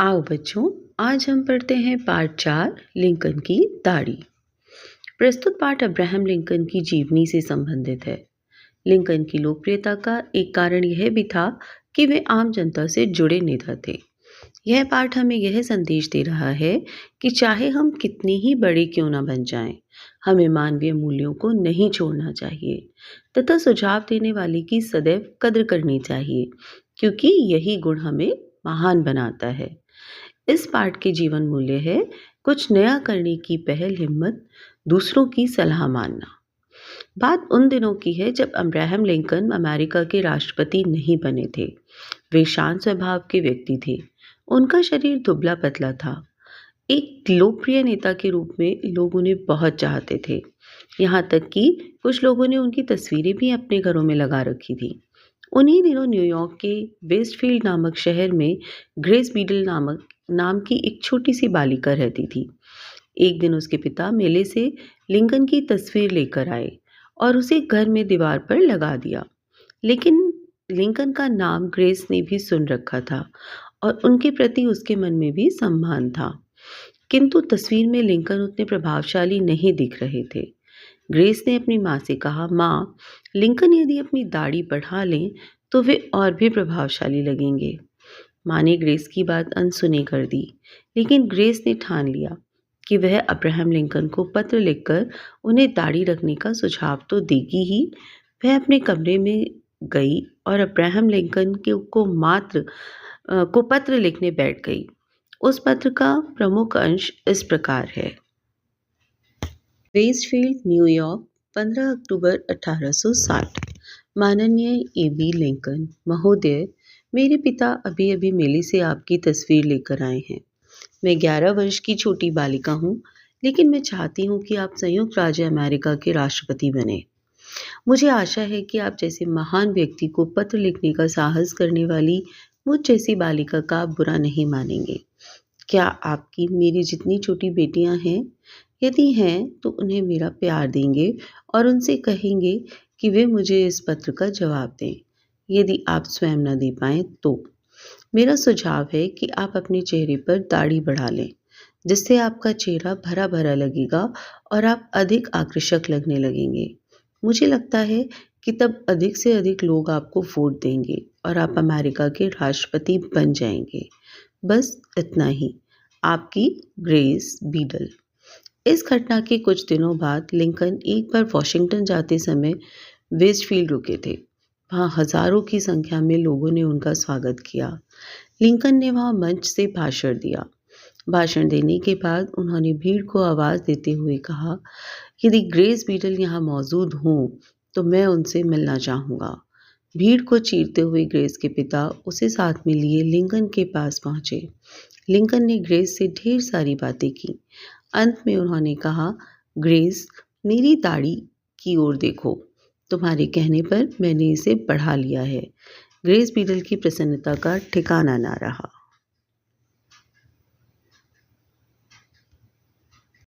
आओ बच्चों, आज हम पढ़ते हैं पाठ 4 लिंकन की दाढ़ी। प्रस्तुत पाठ अब्राहम लिंकन की जीवनी से संबंधित है। लिंकन की लोकप्रियता का एक कारण यह भी था कि वे आम जनता से जुड़े नेता थे। यह पाठ हमें यह संदेश दे रहा है कि चाहे हम कितने ही बड़े क्यों न बन जाएं, हमें मानवीय मूल्यों को नहीं छोड़ना चाहिए तथा सुझाव देने वाले की सदैव कद्र करनी चाहिए, क्योंकि यही गुण हमें महान बनाता है। इस पाठ के जीवन मूल्य है कुछ नया करने की पहल हिम्मत, दूसरों की सलाह मानना। बात उन दिनों की है जब अब्राहम लिंकन अमेरिका के राष्ट्रपति नहीं बने थे। वे शांत स्वभाव के व्यक्ति थे। उनका शरीर दुबला पतला था। एक लोकप्रिय नेता के रूप में लोग उन्हें बहुत चाहते थे। यहाँ तक कि कुछ लोगों ने उनकी तस्वीरें भी अपने घरों में लगा रखी थी। उन्हीं दिनों न्यूयॉर्क के वेस्टफील्ड नामक शहर में ग्रेस बीडल नाम की एक छोटी सी बालिका रहती थी। एक दिन उसके पिता मेले से लिंकन की तस्वीर लेकर आए और उसे घर में दीवार पर लगा दिया। लेकिन लिंकन का नाम ग्रेस ने भी सुन रखा था और उनके प्रति उसके मन में भी सम्मान था। किंतु तस्वीर में लिंकन उतने प्रभावशाली नहीं दिख रहे थे। ग्रेस ने अपनी माँ से कहा, माँ, लिंकन यदि अपनी दाढ़ी बढ़ा लें तो वे और भी प्रभावशाली लगेंगे। माँ ने ग्रेस की बात अनसुनी कर दी, लेकिन ग्रेस ने ठान लिया कि वह अब्राहम लिंकन को पत्र लिखकर उन्हें दाढ़ी रखने का सुझाव तो देगी ही। वह अपने कमरे में गई और अब्राहम लिंकन को पत्र लिखने बैठ गई। उस पत्र का प्रमुख अंश इस प्रकार है। वेस्टफील्ड, न्यूयॉर्क, 15 अक्टूबर 1860। माननीय ए.बी. लिंकन महोदय, मेरे पिता अभी अभी मेले से आपकी तस्वीर लेकर आए हैं। मैं 11 वर्ष की छोटी बालिका हूँ, लेकिन मैं चाहती हूँ कि आप संयुक्त राज्य अमेरिका के राष्ट्रपति बने। मुझे आशा है कि आप जैसे महान व्यक्ति को पत्र लिखने का साहस करने वाली मुझ जैसी बालिका का आप बुरा नहीं मानेंगे। क्या आपकी मेरी जितनी छोटी बेटियां हैं? यदि हैं तो उन्हें मेरा प्यार देंगे और उनसे कहेंगे कि वे मुझे इस पत्र का जवाब दें। यदि आप स्वयं न दे पाएं तो मेरा सुझाव है कि आप अपने चेहरे पर दाढ़ी बढ़ा लें, जिससे आपका चेहरा भरा भरा लगेगा और आप अधिक आकर्षक लगने लगेंगे। मुझे लगता है कि तब अधिक से अधिक लोग आपको वोट देंगे और आप अमेरिका के राष्ट्रपति बन जाएंगे। बस इतना ही। आपकी ग्रेस बीडल। इस घटना के कुछ दिनों बाद लिंकन एक बार वॉशिंगटन जाते समय वेस्टफील्ड रुके थे। वहाँ हजारों की संख्या में लोगों ने उनका स्वागत किया। लिंकन ने वहाँ मंच से भाषण दिया। भाषण देने के बाद उन्होंने भीड़ को आवाज़ देते हुए कहा, यदि ग्रेस बीडल यहाँ मौजूद हों तो मैं उनसे मिलना चाहूँगा। भीड़ को चीरते हुए ग्रेस के पिता उसे साथ में लिए लिंकन के पास पहुँचे। लिंकन ने ग्रेस से ढेर सारी बातें की। अंत में उन्होंने कहा, ग्रेस, मेरी दाढ़ी की ओर देखो। तुम्हारे कहने पर मैंने इसे बढ़ा लिया है। ग्रेस बीडल की प्रसन्नता का ठिकाना ना रहा।